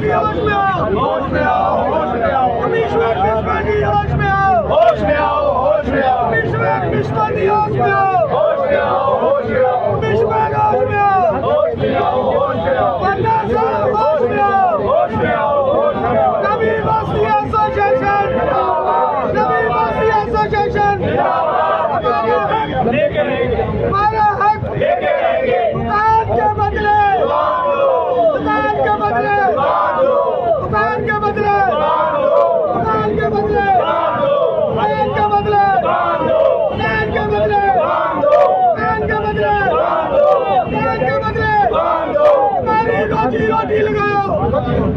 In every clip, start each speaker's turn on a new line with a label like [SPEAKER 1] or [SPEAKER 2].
[SPEAKER 1] बिस्वानी होश में आओ, होश में आओ, होश में आओ। कमिश्नर बिस्वानी होश में आओ, होश में आओ, होश में आओ। कमिश्नर बिस्वानी होश में आओ, होश में आओ, होश में आओ। कमिश्नर होश में आओ, होश में आओ, होश में आओ। पन्ना साहब होश में आओ, होश में आओ, होश में आओ। नबी बस्ती एसोसिएशन जिंदाबाद, नबी बस्ती एसोसिएशन जिंदाबाद। लेके रहेंगे, हमारा हक लेके रहेंगे। दुकान के बदले दुकान के बदले दुकान के बदले दुकान के बदले दुकान के बदले दुकान के बदले दुकान के बदले दुकान के बदले हमारी रोजी रोटी लगाओ,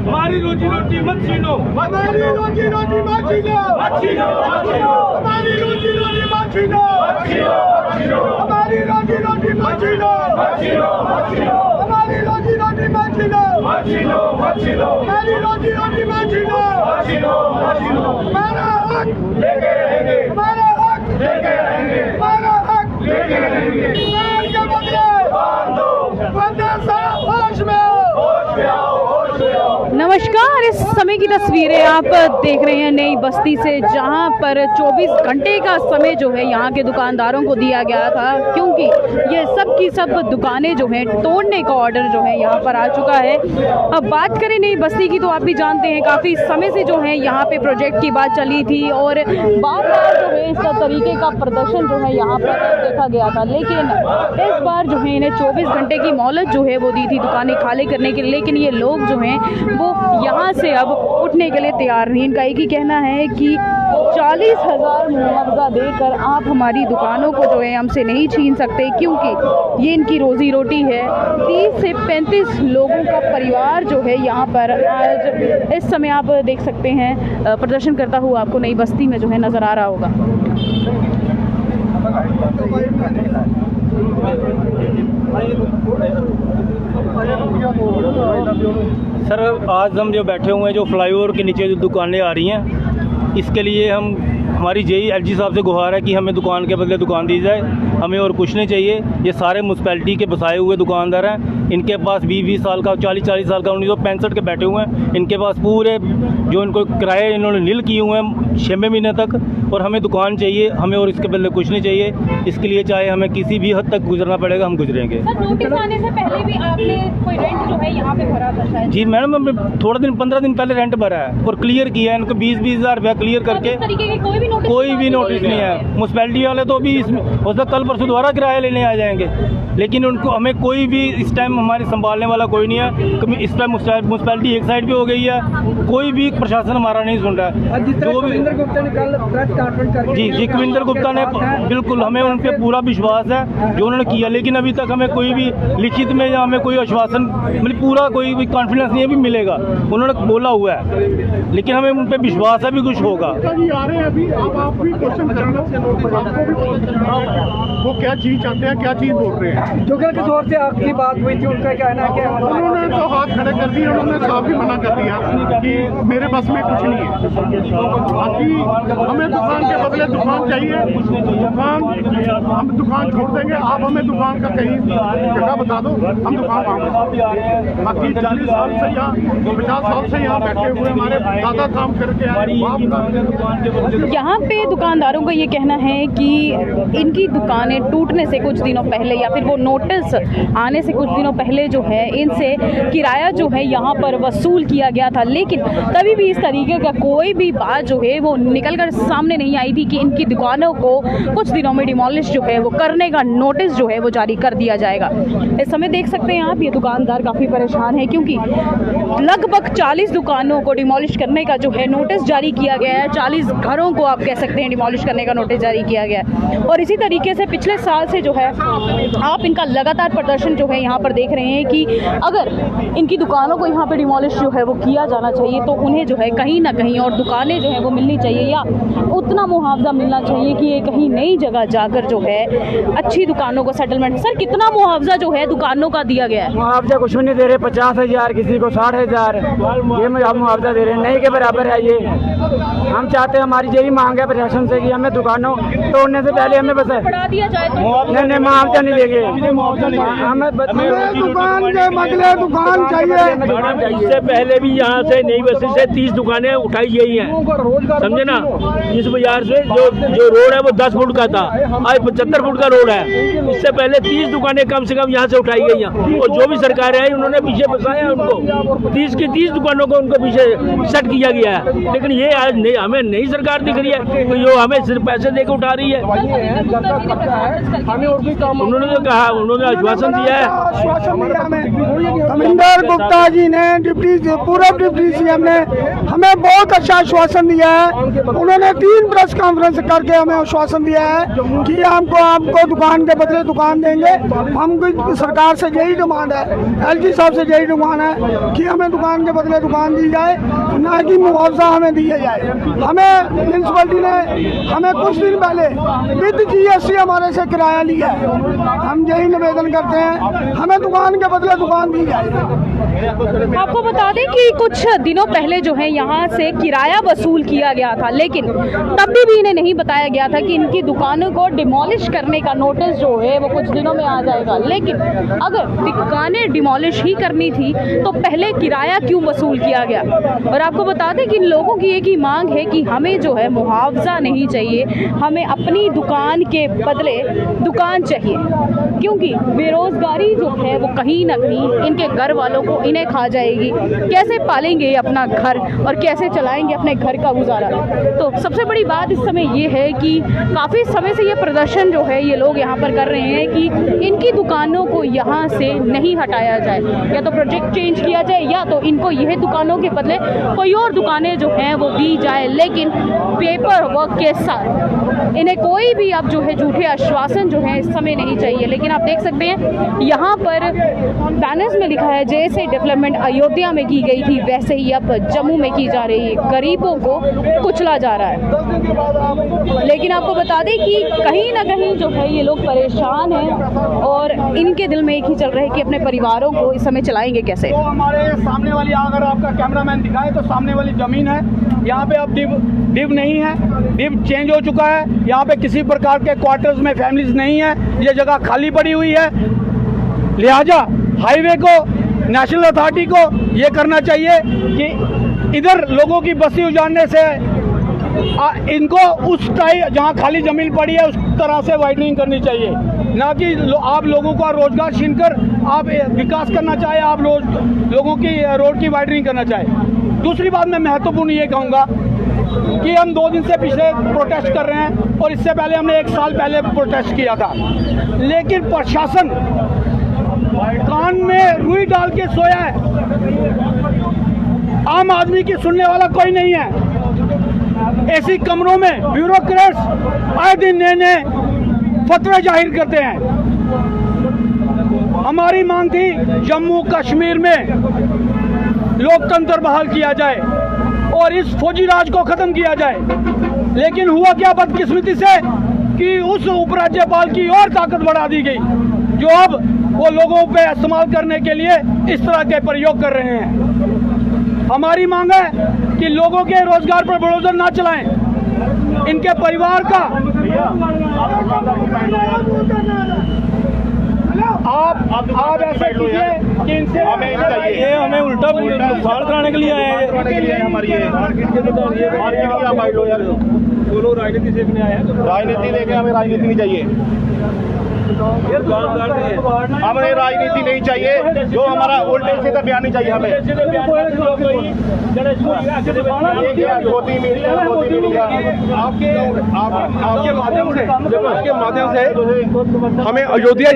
[SPEAKER 1] हमारी रोजी रोटी मत छीनो, हमारी रोजी रोटी मत छीनो, हमारी रोजी रोटी मत छीनो, हमारी रोजी रोटी मत छीनो, हमारी रोजी रोटी मत छीनो, हमारी रोजी रोटी मत छीनो। हमारा हक लेके रहेंगे, हमारा हक लेके रहेंगे, हमारा हक लेके रहेंगे। दुकान के बदले बंदा साहब होश में आओ, होश में आओ, होश में आओ।
[SPEAKER 2] नमस्कार, इस समय की तस्वीरें आप देख रहे हैं नई बस्ती से, जहां पर 24 घंटे का समय जो है यहाँ के दुकानदारों को दिया गया था, क्योंकि ये सब की सब दुकानें जो हैं तोड़ने का ऑर्डर जो है यहाँ पर आ चुका है। अब बात करें नई बस्ती की तो आप भी जानते हैं काफ़ी समय से जो है यहाँ पे प्रोजेक्ट की बात चली थी और बार बार जो है इसका तरीके का प्रदर्शन जो है यहाँ पर देखा गया था, लेकिन इस बार जो है इन्हें 24 घंटे की मोहलत जो है वो दी थी दुकानें खाली करने के लिए, लेकिन ये लोग जो हैं वो यहाँ से अब उठने के लिए तैयार नहीं। इनका एक ही कहना है कि 40,000 मुआवजा देकर आप हमारी दुकानों को जो है हमसे नहीं छीन सकते, क्योंकि ये इनकी रोज़ी रोटी है। 30 से 35 लोगों का परिवार जो है यहाँ पर आज इस समय आप देख सकते हैं प्रदर्शन करता हुआ आपको नई बस्ती में जो है नज़र आ रहा होगा।
[SPEAKER 3] सर, आज हम जो बैठे हुए हैं, जो फ्लाईओवर के नीचे जो दुकानें आ रही हैं, इसके लिए हमारी जेई एलजी साहब से गुहार है कि हमें दुकान के बदले दुकान दी जाए, हमें और कुछ नहीं चाहिए। ये सारे म्यूनसिपैलिटी के बसाए हुए दुकानदार हैं, इनके पास 20-20 साल का 40-40 साल का 1965 के बैठे हुए हैं। इनके पास पूरे जो इनको किराए इन्होंने नील किए हुए हैं 6 महीने तक, और हमें दुकान चाहिए, हमें और इसके बदले कुछ नहीं चाहिए। इसके लिए चाहे हमें किसी भी हद तक गुजरना पड़ेगा, हम गुजरेंगे।
[SPEAKER 2] सर, नोटिस आने से पहले भी आपने कोई रेंट जो है यहाँ पे भरा था शायद?
[SPEAKER 3] जी मैडम, हमने थोड़ा दिन 15 दिन पहले रेंट भरा है और क्लियर किया है, इनको 20-20 हज़ार रुपया क्लियर करके। कोई भी नोटिस नहीं है। म्यूनसिपैलिटी वाले तो अभी इसमें हो सकता कल परसों दोबारा किराया लेने आ जाएंगे, लेकिन उनको हमें कोई भी इस टाइम हमारे संभालने वाला कोई नहीं है। इस टाइम म्यूनसिपैलिटी एक साइड पे हो गई है, कोई भी प्रशासन हमारा नहीं सुन रहा है। जो भी जी कविंदर गुप्ता ने बिल्कुल, हमें उन पर पूरा विश्वास है जो उन्होंने किया, लेकिन अभी तक हमें कोई भी लिखित में या हमें कोई आश्वासन मतलब पूरा कोई भी कॉन्फिडेंस नहीं है भी मिलेगा। उन्होंने बोला हुआ है, लेकिन हमें उन पर विश्वास है भी कुछ होगा।
[SPEAKER 4] वो क्या चीज चाहते हैं, क्या चीज बोल रहे हैं?
[SPEAKER 5] जुगल के दौर से आपकी बात हुई थी, उनका कहना है कि
[SPEAKER 4] उन्होंने तो हाथ खड़े कर दिए, उन्होंने साफ ही मना कर दिया कि मेरे बस में कुछ नहीं है। बाकी हमें दुकान के बदले दुकान चाहिए, दुकान हम दुकान छोड़ देंगे, आप हमें दुकान का कहीं जगह बता दो, हम दुकान पाएंगे। बाकी 40 साल से यहाँ 50 साल से यहाँ बैठे हुए हमारे दादा काम करके आए।
[SPEAKER 2] यहाँ पे दुकानदारों का ये कहना है कि इनकी दुकानें टूटने से कुछ दिनों पहले या फिर वो नोटिस आने से कुछ दिनों पहले जो है इनसे किराया जो है यहाँ पर वसूल किया गया था, लेकिन तभी भी इस तरीके का कोई भी बात जो है वो निकल कर सामने नहीं आई थी कि इनकी दुकानों को कुछ दिनों में डिमोलिश जो है वो करने का नोटिस जो है वो जारी कर दिया जाएगा। इस समय देख सकते हैं आप, ये दुकानदार काफ़ी परेशान है, क्योंकि लगभग 40 दुकानों को डिमोलिश करने का जो है नोटिस जारी किया गया है। 40 घरों को आप कह सकते हैं डिमोलिश करने का नोटिस जारी किया गया है। और इसी तरीके से पिछले साल से जो है आप इनका लगातार प्रदर्शन जो है यहाँ पर देख रहे हैं कि अगर इनकी दुकानों को यहाँ पर डिमोलिश जो है वो किया जाना चाहिए, तो उन्हें जो है कहीं ना कहीं और दुकानें जो है वो मिलनी चाहिए, या उतना मुआवजा मिलना चाहिए कि ये कहीं नई जगह जाकर जो है अच्छी दुकानों को सेटलमेंट। सर, कितना मुआवजा जो है दुकानों का दिया गया है?
[SPEAKER 5] मुआवजा कुछ भी नहीं दे रहे, 50,000 किसी को 60,000, ये मुआवजा दे रहे हैं, नहीं के बराबर है ये। हम चाहते हैं, हमारी यही मांग है प्रशासन से कि हमें दुकानों तोड़ने से पहले हमें बस
[SPEAKER 2] बढ़ा दिया जाए।
[SPEAKER 5] नहीं, मुआवजा नहीं देंगे, हमें
[SPEAKER 1] दुकान के बदले दुकान चाहिए।
[SPEAKER 6] मैडम इससे पहले भी यहाँ से नई बस्ती से 30 दुकानें उठाई गई हैं, समझे ना। इस बाजार से जो रोड है वो 10 फुट का था, आज 75 फुट का रोड है। इससे पहले 30 दुकानें कम से कम यहाँ से उठाई गई हैं, और जो भी सरकारें आई उन्होंने पीछे फंसाया उनको। 30 की 30 दुकानों को उनको पीछे सेट किया गया है। लेकिन ये आज नहीं, हमें नई सरकार दिख रही है तो जो हमें सिर्फ पैसे देकर उठा रही है। उन्होंने जो कहा, उन्होंने आश्वासन दिया है।
[SPEAKER 1] कमिंदर गुप्ता जी ने पूर्व डिप्टी सीएम ने हमें बहुत अच्छा आश्वासन दिया है। उन्होंने 3 प्रेस कॉन्फ्रेंस करके हमें आश्वासन दिया है कि आपको दुकान के बदले दुकान देंगे। हम सरकार से यही डिमांड है, एलजी साहब से यही डिमांड है कि हमें दुकान के बदले दुकान दी जाए, ना कि मुआवजा हमें दिया जाए। हमें म्यूनसिपलिटी ने हमें कुछ दिन पहले विद GST हमारे से किराया लिया है। हम यही निवेदन करते हैं, हमें दुकान के बदले दुकान दी जाए।
[SPEAKER 2] आपको बता दें कि कुछ दिनों पहले जो है यहाँ से किराया वसूल किया गया था, लेकिन तब भी इन्हें नहीं बताया गया था कि इनकी दुकानों को डिमोलिश करने का नोटिस जो है वो कुछ दिनों में आ जाएगा। लेकिन अगर दुकानें डिमोलिश ही करनी थी तो पहले किराया क्यों वसूल किया गया? और आपको बता दें कि इन लोगों की एक ही मांग है कि हमें जो है मुआवजा नहीं चाहिए, हमें अपनी दुकान के बदले दुकान चाहिए, क्योंकि बेरोजगारी जो है वो कहीं ना कहीं इनके घर वालों को इन्हें खा जाएगी। कैसे पालेंगे ये अपना घर और कैसे चलाएंगे अपने घर का गुजारा? तो सबसे बड़ी बात इस समय ये है कि काफ़ी समय से ये प्रदर्शन जो है ये लोग यहाँ पर कर रहे हैं कि इनकी दुकानों को यहाँ से नहीं हटाया जाए, या तो प्रोजेक्ट चेंज किया जाए या तो इनको यह दुकानों के बदले कोई और दुकानें जो हैं वो दी जाए, लेकिन पेपर वर्क के साथ। इन्हें कोई भी अब जो है झूठे आश्वासन जो है इस समय नहीं चाहिए। लेकिन आप देख सकते हैं यहाँ पर बैनर्स में लिखा है जैसे डेवलपमेंट अयोध्या में की गई थी वैसे ही अब जम्मू में की जा रही है, गरीबों को कुचला जा रहा है। लेकिन आपको बता दें कि कहीं ना कहीं जो है ये लोग परेशान हैं और इनके दिल में एक ही चल रहा है कि अपने परिवारों को इस समय चलाएंगे कैसे।
[SPEAKER 1] तो हमारे सामने वाली, अगर आपका कैमरामैन दिखाए तो सामने वाली जमीन है, यहाँ पे अब डिव नहीं है, डिव चेंज हो चुका है। यहाँ पे किसी प्रकार के क्वार्टर्स में फैमिलीज नहीं है, ये जगह खाली पड़ी हुई है। लिहाजा हाईवे को, नेशनल अथॉरिटी को ये करना चाहिए कि इधर लोगों की बस्ती उजाड़ने से इनको उस टाइम जहाँ खाली जमीन पड़ी है उस तरह से वाइडनिंग करनी चाहिए, ना कि आप लोगों का रोजगार छीनकर आप विकास करना चाहे, आप लोगों की रोड की वाइडनिंग करना चाहे। दूसरी बात मैं महत्वपूर्ण ये कहूँगा कि हम 2 दिन से पिछले प्रोटेस्ट कर रहे हैं और इससे पहले हमने 1 साल पहले प्रोटेस्ट किया था, लेकिन प्रशासन कान में रुई डाल के सोया है। आम आदमी की सुनने वाला कोई नहीं है। ऐसी कमरों में ब्यूरोक्रेट्स आए दिन नए नए फतवे जाहिर करते हैं। हमारी मांग थी जम्मू कश्मीर में लोकतंत्र बहाल किया जाए और इस फौजी राज को खत्म किया जाए, लेकिन हुआ क्या बदकिस्मती से कि उस उपराज्यपाल की और ताकत बढ़ा दी गई, जो अब वो लोगों पे इस्तेमाल करने के लिए इस तरह के प्रयोग कर रहे हैं। हमारी मांग है कि लोगों के रोजगार पर बुलडोजर ना चलाएं, इनके परिवार का आप ऐसा कीजिए कि इनसे
[SPEAKER 3] ये हमें उल्टा फाड़ कराने के लिए आए हैं।
[SPEAKER 6] हमारी राजनीति सीखने आए हैं, राजनीति लेके हमें राजनीति नहीं चाहिए, हमें राजनीति नहीं चाहिए, जो हमारा उल्टे सीधे बयान नहीं चाहिए हमें।
[SPEAKER 7] आपके माध्यम से हमें अयोध्या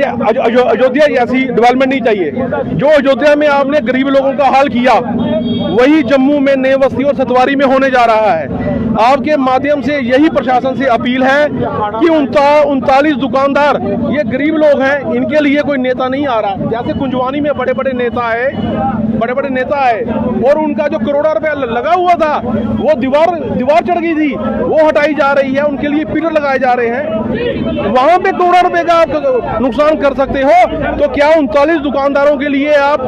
[SPEAKER 7] जैसी डेवलपमेंट नहीं चाहिए। जो अयोध्या में आपने गरीब लोगों का हाल किया वही जम्मू में नई बस्ती और सतवारी में होने जा रहा है। आपके माध्यम से यही प्रशासन से अपील है कि 39 दुकानदार ये गरीब लोग हैं, इनके लिए कोई नेता नहीं आ रहा। जैसे कुंजवानी में बड़े बड़े नेता है और उनका जो करोड़ों रुपया लगा हुआ था वो दीवार चढ़ गई थी, वो हटाई जा रही है, उनके लिए पिलर लगाए जा रहे हैं। वहां पे करोड़ों रुपए का आप नुकसान कर सकते हो, तो क्या 39 दुकानदारों के लिए आप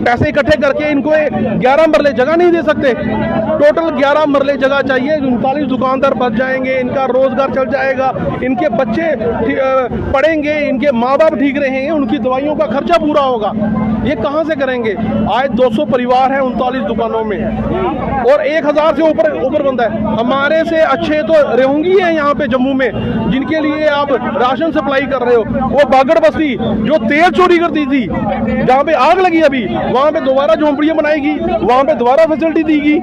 [SPEAKER 7] पैसे इकट्ठे करके इनको 11 मरले जगह नहीं दे सकते? टोटल 11 मरले जगह चाहिए, 39 दुकानदार बच जाएंगे, इनका रोजगार चल जाएगा, इनके बच्चे पढ़ेंगे, इनके माँ बाप ठीक रहेंगे, उनकी दवाइयों का खर्चा पूरा होगा। ये कहाँ से करेंगे? आज 200 परिवार हैं 39 दुकानों में और 1000 से ऊपर बंदा है। हमारे से अच्छे तो रेहूंगी है यहाँ पे जम्मू में, जिनके लिए आप राशन सप्लाई कर रहे हो। वो बागड़ बस्ती जो तेल चोरी करती थी, जहाँ पे आग लगी अभी, वहाँ पे दोबारा झोंपड़ियाँ बनाएगी, वहाँ पे दोबारा फैसिलिटी देगी।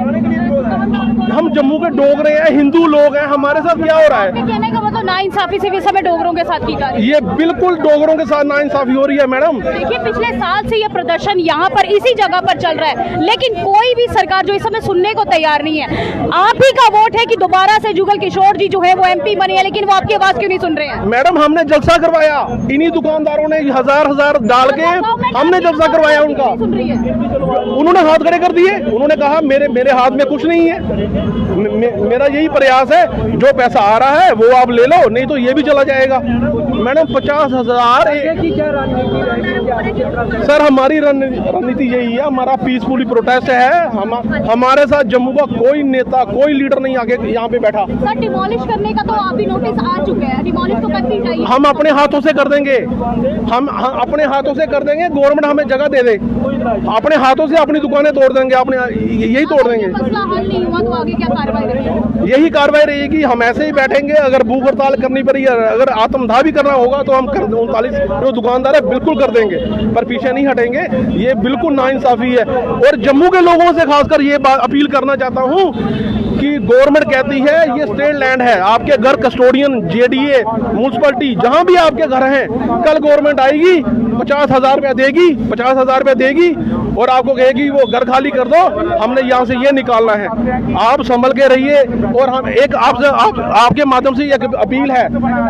[SPEAKER 7] हम जम्मू के डोगरे हैं, हिंदू लोग हैं, हमारे साथ क्या हो रहा है?
[SPEAKER 2] कहने का मतलब नाइंसाफी से भी समय डोगरों के साथ की जा रही है।
[SPEAKER 7] ये बिल्कुल डोगरों के साथ नाइंसाफी हो रही है मैडम।
[SPEAKER 2] देखिए पिछले साल से ये प्रदर्शन यहाँ पर इसी जगह पर चल रहा है, लेकिन कोई भी सरकार जो इस समय सुनने को तैयार नहीं है। आप ही का वोट है कि दोबारा से जुगल किशोर जी जो है वो MP बने हैं, लेकिन वो आपकी आवाज क्यों नहीं सुन रहे हैं?
[SPEAKER 7] मैडम हमने जलसा करवाया, इन्हीं दुकानदारों ने हजार डाल के हमने जलसा करवाया उनका। उन्होंने हाथ खड़े कर दिए, उन्होंने कहा मेरे हाथ में कुछ नहीं है, मेरा यही प्रयास है, जो पैसा आ रहा है वो आप ले लो, नहीं तो ये भी चला जाएगा। मैडम 50,000 सर हमारी रणनीति यही है, हमारा पीसफुली प्रोटेस्ट है। हमारे साथ जम्मू का कोई नेता, कोई लीडर नहीं आगे यहाँ पे बैठा।
[SPEAKER 2] सर डिमोलिश करने का तो आप भी नोटिस आ चुके हैं, डिमोलिश तो करनी चाहिए।
[SPEAKER 7] हम अपने हाथों से कर देंगे, हम अपने हाथों से कर देंगे, गवर्नमेंट हमें जगह दे दे, अपने हाथों से अपनी दुकानें तोड़ देंगे, अपने यही तोड़ देंगे।
[SPEAKER 2] मसला हल नहीं हुआ तो आगे क्या कार्रवाई रहेगी?
[SPEAKER 7] यही कार्रवाई रहेगी, हम ऐसे ही बैठेंगे। अगर भूख हड़ताल करनी पड़ी, अगर आत्मदाह भी करना होगा तो हम 39 जो दुकानदार है बिल्कुल कर देंगे, पर पीछे नहीं हटेंगे। ये बिल्कुल नाइंसाफी है और जम्मू के लोगों से खासकर ये बात अपील करना चाहता हूँ कि गवर्नमेंट कहती है ये स्टेट लैंड है, आपके घर कस्टोडियन, JDA, म्यूनसिपलिटी, जहां भी आपके घर हैं, कल गवर्नमेंट आएगी 50,000 रुपया देगी, 50,000 रुपया देगी और आपको कहेगी वो घर खाली कर दो, हमने यहाँ से ये निकालना है। आप संभल के रहिए। और हम एक आपके माध्यम से एक अपील है,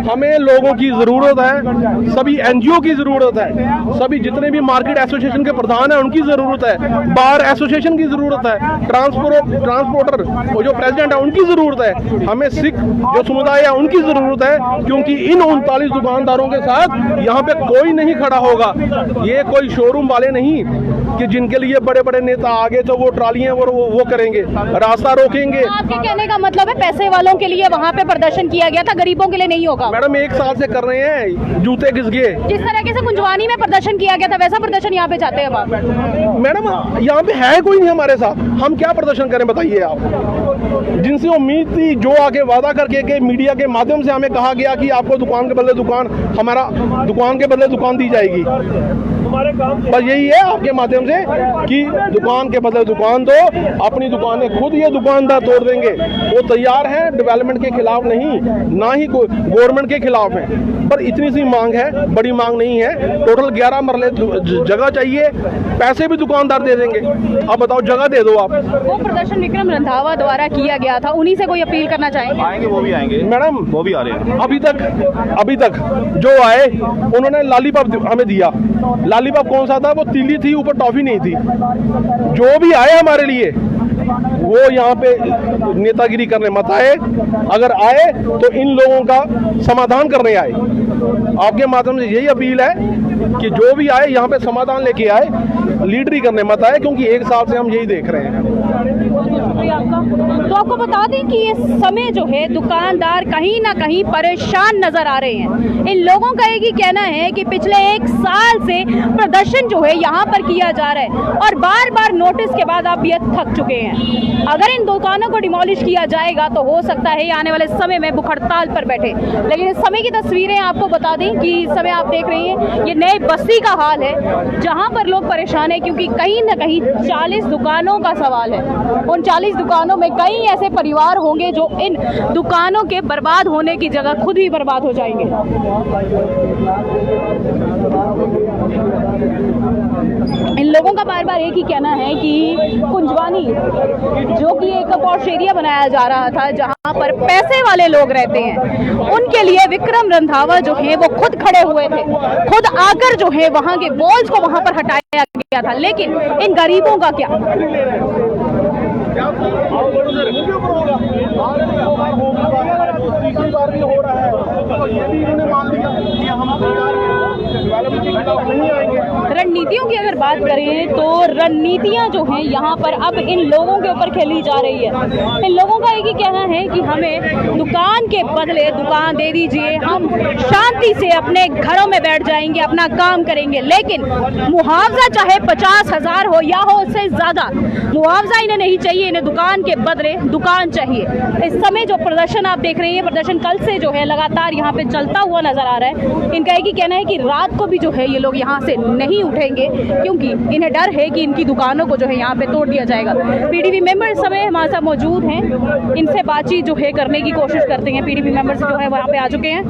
[SPEAKER 7] हमें लोगों की जरूरत है, सभी NGO की जरूरत है, सभी जितने भी मार्केट एसोसिएशन के प्रधान है उनकी जरूरत है, बार एसोसिएशन की जरूरत है, ट्रांसपोर्टर जो प्रेसिडेंट है उनकी जरूरत है, हमें सिख जो समुदाय है उनकी जरूरत है, क्योंकि इन 39 दुकानदारों के साथ यहाँ पे कोई नहीं खड़ा होगा। ये कोई शोरूम वाले नहीं कि जिनके लिए बड़े बड़े नेता आगे तो वो ट्रालियां वो करेंगे, रास्ता रोकेंगे।
[SPEAKER 2] आपके कहने का मतलब है पैसे वालों के लिए वहाँ पे प्रदर्शन किया गया था, गरीबों के लिए नहीं होगा?
[SPEAKER 7] मैडम 1 साल से कर रहे हैं, जूते घिस गए।
[SPEAKER 2] जिस तरीके से कुंजवानी में प्रदर्शन किया गया था वैसा प्रदर्शन यहाँ पे चाहते हैं आप?
[SPEAKER 7] मैडम यहाँ पे है कोई नहीं हमारे साथ, हम क्या प्रदर्शन करें बताइए आप? जिनसे उम्मीद थी, जो आगे वादा करके के मीडिया के माध्यम से हमें कहा गया कि आपको दुकान के बदले दुकान, हमारा दुकान के बदले दुकान दी जाएगी, बस यही है आपके माध्यम से कि दुकान के बदले दुकान दो, अपनी दुकानें खुद ये दुकानदार तोड़ देंगे। वो तैयार हैं, डेवलपमेंट के खिलाफ नहीं, ना ही गवर्नमेंट के खिलाफ है, पर इतनी सी मांग है, बड़ी मांग नहीं है। टोटल 11 मरले जगह चाहिए, पैसे भी दुकानदार दे देंगे। अब बताओ जगह दे दो आप।
[SPEAKER 2] वो प्रदर्शन विक्रम रंधावा द्वारा किया गया था, उन्हीं से कोई अपील करना चाहेंगे?
[SPEAKER 3] आएंगे, वो भी आएंगे
[SPEAKER 7] मैडम,
[SPEAKER 3] वो भी आ रहे हैं।
[SPEAKER 7] अभी तक जो आए उन्होंने लॉलीपॉप हमें दिया। लॉलीपॉप कौन सा था? वो तीली थी, ऊपर टॉफी नहीं थी। जो भी आए हमारे लिए वो यहाँ पे नेतागिरी करने मत आए, अगर आए तो इन लोगों का समाधान करने आए। आपके माध्यम से यही अपील है कि जो भी आए यहाँ पे समाधान लेके आए, लीडरी करने मत आए, क्योंकि 1 साल से हम यही देख रहे हैं।
[SPEAKER 2] तो आपको बता दें कि इस समय जो है दुकानदार कहीं ना कहीं परेशान नजर आ रहे हैं। इन लोगों का एक ही कहना है कि पिछले 1 साल से प्रदर्शन जो है यहाँ पर किया जा रहा है और बार बार नोटिस के बाद आप ये थक चुके हैं। अगर इन दुकानों को डिमोलिश किया जाएगा तो हो सकता है आने वाले समय में भूख हड़ताल पर बैठे। लेकिन इस समय की तस्वीरें आपको बता दें कि इस समय आप देख रहे हैं ये नए बस्ती का हाल है, जहाँ पर लोग परेशान है क्योंकि कहीं ना कहीं 40 दुकानों का सवाल है। उन 40 दुकानों में कई ऐसे परिवार होंगे जो इन दुकानों के बर्बाद होने की जगह खुद ही बर्बाद हो जाएंगे। इन लोगों का बार बार एक ही कहना है कि कुंजवानी जो कि एक पॉश एरिया बनाया जा रहा था जहां पर पैसे वाले लोग रहते हैं, उनके लिए विक्रम रंधावा जो है वो खुद खड़े हुए थे, खुद आकर जो है वहां के वॉल्स को वहां पर हटाया गया था। लेकिन इन गरीबों का क्या?
[SPEAKER 7] तीसरी बार भी हो रहा है, तो ये भी इन्होंने मान लिया कि हम डेवलपमेंट के खिलाफ नहीं आएंगे।
[SPEAKER 2] रणनीतियों की अगर बात करें तो रणनीतियां जो हैं यहाँ पर अब इन लोगों के ऊपर खेली जा रही है। इन लोगों का एक ही कहना है कि हमें दुकान के बदले दुकान दे दीजिए, हम शांति से अपने घरों में बैठ जाएंगे, अपना काम करेंगे, लेकिन मुआवजा चाहे 50,000 हो या हो उससे ज्यादा, मुआवजा इन्हें नहीं चाहिए, इन्हें दुकान के बदले दुकान चाहिए। इस समय जो प्रदर्शन आप देख रहे हैं, प्रदर्शन कल से जो है लगातार यहाँ पे चलता हुआ नजर आ रहा है। इनका एक ही कहना है कि रात को भी जो है ये लोग यहाँ से नहीं उठेंगे, क्योंकि इन्हें डर है कि इनकी दुकानों को जो है यहाँ पे तोड़ दिया जाएगा। पीडीपी मेंबर इस समय हमारे साथ मौजूद हैं, इनसे बातचीत जो है करने की कोशिश करते हैं। पीडीपी मेंबर्स जो है वहाँ पे आ चुके हैं।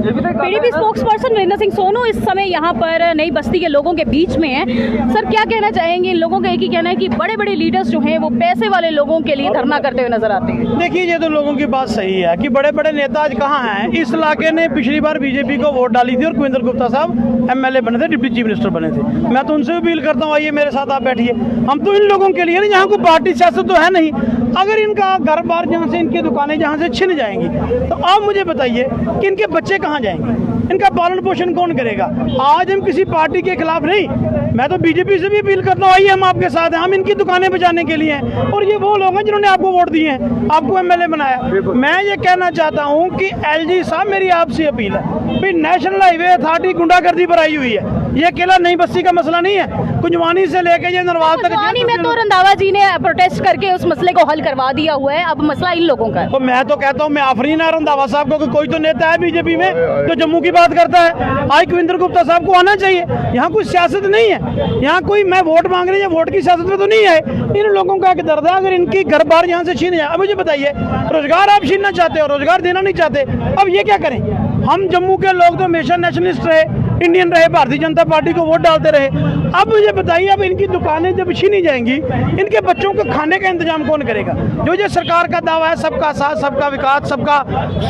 [SPEAKER 2] पीडीपी स्पोक्सपर्सन वीरेंद्र सिंह सोनू इस समय यहाँ पर नई बस्ती के लोगों के बीच में है। सर, क्या कहना चाहेंगे? इन लोगों का एक ही कहना है कि बड़े बड़े लीडर्स जो हैं वो पैसे वाले लोगों के लिए धरना करते हुए नजर आते हैं।
[SPEAKER 8] देखिए, ये तो लोगों की बात सही है कि बड़े बड़े नेता आज कहाँ हैं। इस इलाके ने पिछली बार बीजेपी को वोट डाली थी और कुविंदर गुप्ता साहब एमएलए बने थे, डिप्टी चीफ मिनिस्टर बने थे। मैं तो उनसे अपील करता हूँ, आइए मेरे साथ आप बैठिए। हम तो इन लोगों के लिए ना, यहाँ कोई पार्टी सियासत तो है नहीं। अगर इनका घर बार जहाँ से, इनकी दुकानें जहाँ से छिन जाएंगी, तो आप मुझे बताइए कि इनके बच्चे कहाँ जाएंगे, इनका पालन पोषण कौन करेगा? आज हम किसी पार्टी के खिलाफ नहीं, मैं तो बीजेपी से भी अपील करता हूँ, आइए हम आपके साथ हैं, हम इनकी दुकानें बचाने के लिए हैं। और ये वो लोग हैं जिन्होंने आपको वोट दिए हैं, आपको एमएलए बनाया। मैं ये कहना चाहता हूँ कि एलजी साहब, मेरी आपसे अपील है, भाई नेशनल हाईवे अथॉरिटी गुंडागर्दी पर आई हुई है। ये अकेला नई बस्ती का मसला नहीं है, कुंजवानी से लेके ये नरवाल तक।
[SPEAKER 2] कुंजवानी में तो रंधावा जी ने प्रोटेस्ट करके उस मसले को हल करवा दिया हुआ है, अब मसला इन लोगों का है।
[SPEAKER 8] तो मैं तो कहता हूँ, मैं आफरीन है रंधावा साहब को कि कोई तो नेता है बीजेपी में जो जम्मू की बात करता है। आज कुविंदर गुप्ता साहब को आना चाहिए। यहाँ कोई सियासत नहीं है, यहाँ कोई मैं वोट मांग रही है, वोट की सियासत में तो नहीं है। इन लोगों का एक दर्द है, अगर इनकी घर बार यहाँ से छीन जाए। अब मुझे बताइए, रोजगार आप छीनना चाहते हो, रोजगार देना नहीं चाहते, अब ये क्या करें? हम जम्मू के लोग तो हमेशा नेशनलिस्ट रहे, इंडियन रहे, भारतीय जनता पार्टी को वोट डालते रहे। अब मुझे बताइए, अब इनकी दुकानें जब छीनी जाएंगी, इनके बच्चों को खाने का इंतजाम कौन करेगा? जो ये सरकार का दावा है सबका साथ, सबका विकास, सबका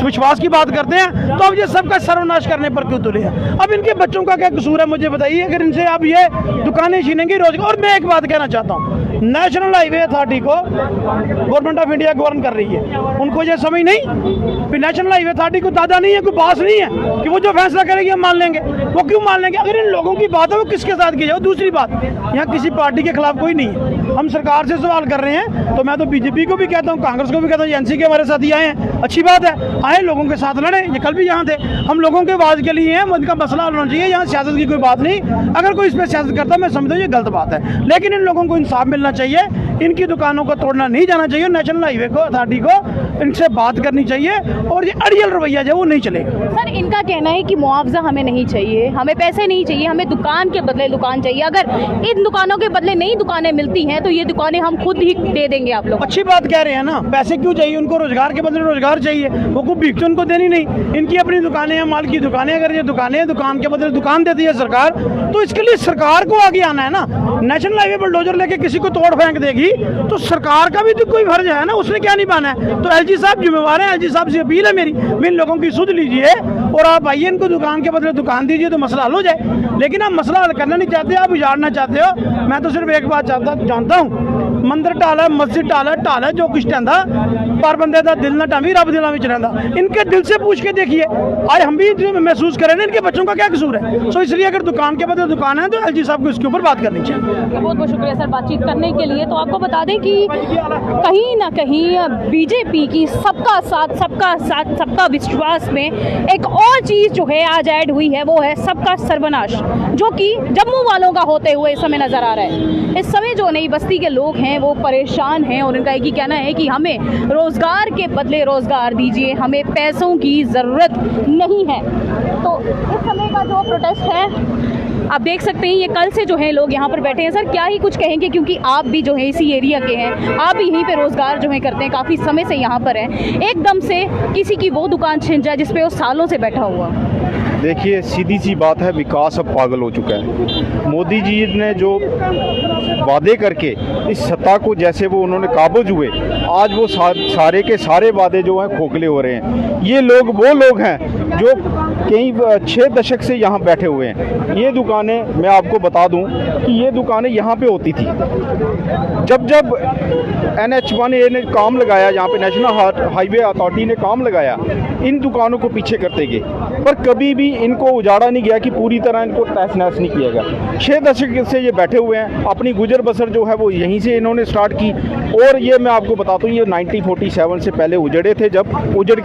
[SPEAKER 8] विश्वास की बात करते हैं, तो अब ये सबका सर्वनाश करने पर क्यों तुले हैं? अब इनके बच्चों का क्या कसूर है मुझे बताइए, अगर इनसे अब ये दुकानें छीनेंगी रोजगार। और मैं एक बात कहना चाहता हूँ, नेशनल हाईवे अथॉरिटी को गवर्नमेंट ऑफ इंडिया गवर्न कर रही है, उनको ये समझ नहीं कि नेशनल हाईवे अथॉरिटी को दादा नहीं है, कोई बास नहीं है कि वो जो फैसला करेगी हम मान लेंगे। वो क्यों मान लेंगे? अगर इन लोगों की बात है वो किसके साथ की जाए? दूसरी बात, यहाँ किसी पार्टी के खिलाफ कोई नहीं है, हम सरकार से सवाल कर रहे हैं। तो मैं तो बीजेपी को भी कहता हूँ, कांग्रेस को भी कहता हूँ, एनसी के हमारे साथ ही आए हैं, अच्छी बात है, आए लोगों के साथ लड़े। ये कल भी यहाँ थे, हम लोगों के आवाज के लिए हैं, उनका मसला होना चाहिए। यहाँ सियासत की कोई बात नहीं, अगर कोई इस पर सियासत करता है मैं समझता हूँ ये गलत बात है, लेकिन इन लोगों को इंसाफ मिलना चाहिए। इनकी दुकानों को तोड़ना नहीं जाना चाहिए, नेशनल हाईवे को अथॉरिटी को इनसे बात करनी चाहिए, और ये अड़ियल रवैया जो वो नहीं चलेगा।
[SPEAKER 2] सर, इनका कहना है कि मुआवजा हमें नहीं चाहिए, हमें पैसे नहीं चाहिए, हमें दुकान के बदले दुकान चाहिए। अगर इन दुकानों के बदले नई दुकानें मिलती हैं तो ये दुकानें हम खुद ही दे देंगे आप लोग।
[SPEAKER 8] अच्छी बात कह रहे हैं ना, पैसे क्यों चाहिए उनको? रोजगार के बदले रोजगार चाहिए, वो को भीख तो उनको देनी नहीं। इनकी अपनी दुकानें हैं, माल की दुकानें, अगर ये दुकानें, दुकान के बदले दुकान देती है सरकार, तो इसके लिए सरकार को आगे आना है ना। नेशनल हाईवे बुलडोजर लेके किसी को तोड़ फेंक देगी तो सरकार का भी तो कोई फर्ज है ना, उसने क्या निभाना है? तो एलजी साहब जिम्मेवार हैं, एलजी साहब से अपील है मेरी, इन लोगों की सुध लीजिए और आप आइए, इनको दुकान के बदले दुकान दीजिए तो मसला हल हो जाए। लेकिन आप मसला हल करना नहीं चाहते, आप उजाड़ना चाहते हो। मैं तो सिर्फ एक बात जानता हूँ, मंदिर ढाला, मस्जिद ढाला जो कुछ कहता पर बंदे का दिल ना टावी, रब दिलों में रहता। इनके दिल से पूछ के देखिए, आज हम भी महसूस करें ना, इनके बच्चों का क्या कसूर है? सो इसलिए अगर दुकान के बदले दुकान है तो एलजी साहब को इसके ऊपर बात करनी चाहिए।
[SPEAKER 2] बहुत बहुत शुक्रिया सर बातचीत करने के लिए। तो आपको बता दें कि कहीं ना कहीं बीजेपी की सबका साथ सबका विश्वास में एक और चीज़ जो है आज ऐड हुई है, वो है सबका सर्वनाश, जो कि जम्मू वालों का होते हुए इस समय नजर आ रहा है। इस समय जो नई बस्ती के लोग हैं वो परेशान हैं और उनका एक ही कहना है कि हमें रोजगार के बदले रोजगार दीजिए, हमें पैसों की ज़रूरत नहीं है। तो इस समय का जो प्रोटेस्ट है आप देख सकते हैं, ये कल से जो है लोग यहाँ पर बैठे हैं। सर, क्या ही कुछ कहेंगे, क्योंकि आप भी जो है इसी एरिया के हैं, आप भी यहीं पे रोजगार जो है करते हैं, काफ़ी समय से यहाँ पर हैं। एकदम से किसी की वो दुकान छिन जाए जिस पे वो सालों से बैठा हुआ।
[SPEAKER 9] देखिए, सीधी सी बात है, विकास अब पागल हो चुका है। मोदी जी ने जो वादे करके इस सत्ता को जैसे वो उन्होंने काबूज हुए, आज वो सारे के सारे वादे जो हैं खोखले हो रहे हैं। ये लोग वो लोग हैं जो कई 6 दशक से यहाँ बैठे हुए हैं। ये दुकानें, मैं आपको बता दूं कि ये दुकानें यहाँ पे होती थी। जब NH1A ने काम लगाया, यहाँ पे नेशनल हाईवे अथॉरिटी ने काम लगाया, इन दुकानों को पीछे करते गए, पर कभी भी इनको उजाड़ा नहीं गया कि पूरी तरह इनको तहस नहस नहीं किया गया। 6 दशक से ये बैठे हुए हैं, अपनी गुजर बसर जो है वो यहीं से इन्होंने स्टार्ट की। और ये मैं आपको बताता हूँ, ये 1947 से पहले उजड़े थे।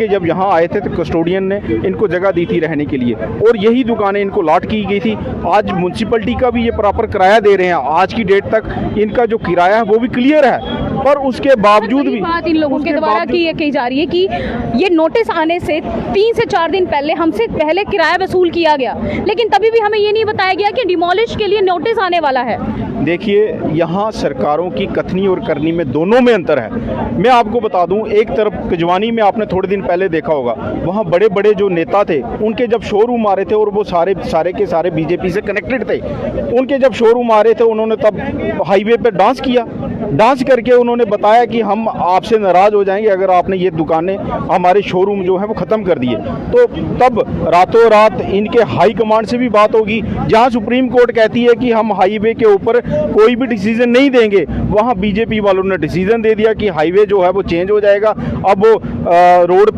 [SPEAKER 9] जब यहाँ आए थे तो कस्टोडियन ने इनको जगह दी थी रहने के लिए, और यही दुकानें इनको लॉट की गई थी। आज म्यूनसिपलिटी का भी ये प्रॉपर किराया दे रहे हैं। आज की डेट तक इनका जो किराया है वो भी क्लियर है, पर उसके बावजूद भी
[SPEAKER 2] बात इन लोगों के द्वारा की जा रही है कि ये नोटिस आने से 3 से 4 दिन पहले हमसे पहले किराया वसूल किया गया, लेकिन तभी भी हमें ये नहीं बताया गया कि डिमोलिश के लिए नोटिस आने वाला है।
[SPEAKER 9] देखिए, यहाँ सरकारों की कथनी और करनी में दोनों में अंतर है। मैं आपको बता दूं, एक तरफ कजवानी में आपने थोड़े दिन पहले देखा होगा, वहाँ बड़े बड़े जो नेता थे उनके जब शोरूम आ रहे थे, और वो सारे के सारे बीजेपी से कनेक्टेड थे, उनके जब शोरूम आ रहे थे उन्होंने तब हाईवे पे डांस किया। डांस करके उन्होंने बताया कि हम आपसे नाराज़ हो जाएंगे अगर आपने ये दुकानें, हमारे शोरूम जो है वो ख़त्म कर दिए। तो तब रातों रात इनके हाई कमांड से भी बात होगी। जहां सुप्रीम कोर्ट कहती है कि हम हाईवे के ऊपर कोई भी डिसीजन नहीं देंगे, वहां बीजेपी वालों ने डिसीजन दे दिया कि हाईवे जो है वो चेंज हो जाएगा। अब वो रोड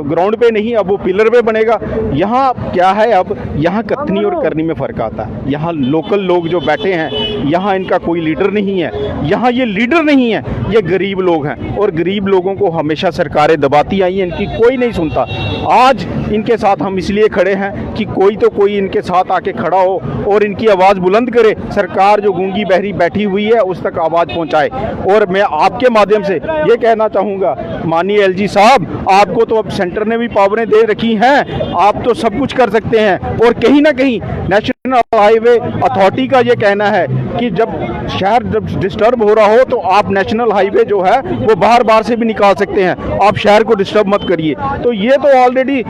[SPEAKER 9] ग्राउंड पे नहीं, अब वो पिलर पे बनेगा। यहाँ क्या है, अब यहाँ कथनी और करनी में फ़र्क आता है। यहाँ लोकल लोग जो बैठे हैं, यहाँ इनका कोई लीडर नहीं है। यहाँ ये लीडर नहीं है, ये गरीब लोग हैं, और गरीब लोगों को हमेशा सरकारें दबाती आई हैं, इनकी कोई नहीं सुनता। आज इनके साथ हम इसलिए खड़े हैं कि कोई तो कोई इनके साथ आके खड़ा हो और इनकी आवाज़ बुलंद करे। सरकार जो गूंगी बहरी बैठी हुई है उस तक आवाज़ पहुंचाए। और मैं आपके माध्यम से ये कहना चाहूँगा, माननीय LG साहब, आपको तो अब सेंटर ने भी पावरें दे रखी हैं, आप तो सब कुछ कर सकते हैं। और कहीं ना कहीं नेशनल हाईवे अथॉरिटी का ये कहना है कि जब शहर डिस्टर्ब हो रहा हो तो आप नेशनल हाईवे जो है वो बाहर से भी निकाल सकते हैं, आप शहर को डिस्टर्ब मत करिए। तो ये तो ऑलरेडी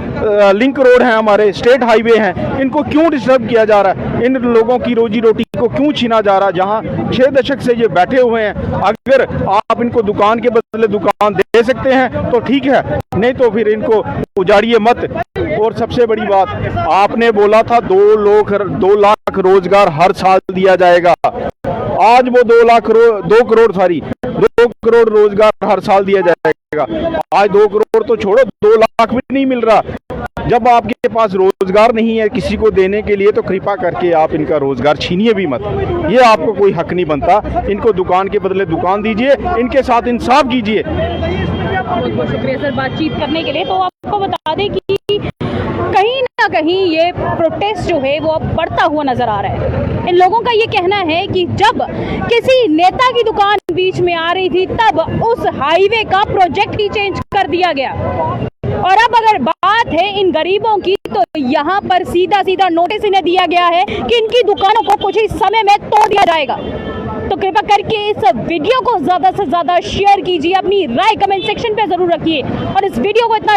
[SPEAKER 9] लिंक रोड हैं, हमारे स्टेट हाईवे हैं, इनको क्यों डिस्टर्ब किया जा रहा है? इन लोगों की रोजी रोटी को क्यों छीना जा रहा है? जहाँ 6 दशक से ये बैठे हुए हैं, अगर आप इनको दुकान के बदले दुकान दे सकते हैं तो ठीक है, नहीं तो फिर इनको उजाड़िए मत। और सबसे बड़ी बात, आपने बोला था 2 लाख रोजगार हर साल दिया जाएगा। आज वो 2 करोड़ रोजगार हर साल दिया जाएगा। आज 2 करोड़ तो छोड़ो, 2 लाख भी नहीं मिल रहा। जब आपके पास रोजगार नहीं है किसी को देने के लिए, तो कृपा करके आप इनका रोजगार छीनिए भी मत। ये आपको कोई हक नहीं बनता। इनको दुकान के बदले दुकान दीजिए, इनके साथ इंसाफ कीजिए।
[SPEAKER 2] बहुत बहुत शुक्रिया सर बातचीत करने के लिए। तो आपको बता दें कि कहीं ना कहीं ये प्रोटेस्ट जो है वो अब बढ़ता हुआ नजर आ रहा है। इन लोगों का ये कहना है कि जब किसी नेता की दुकान बीच में आ रही थी तब उस हाईवे का प्रोजेक्ट ही चेंज कर दिया गया, और अब अगर बात है इन गरीबों की तो यहाँ पर सीधा नोटिस इन्हें दिया गया है कि इनकी दुकानों को कुछ ही समय में तोड़ दिया जाएगा। तो कृपया करके इस वीडियो को ज्यादा से ज्यादा शेयर कीजिए, अपनी राय कमेंट सेक्शन पे जरूर रखिए, और इस वीडियो को इतना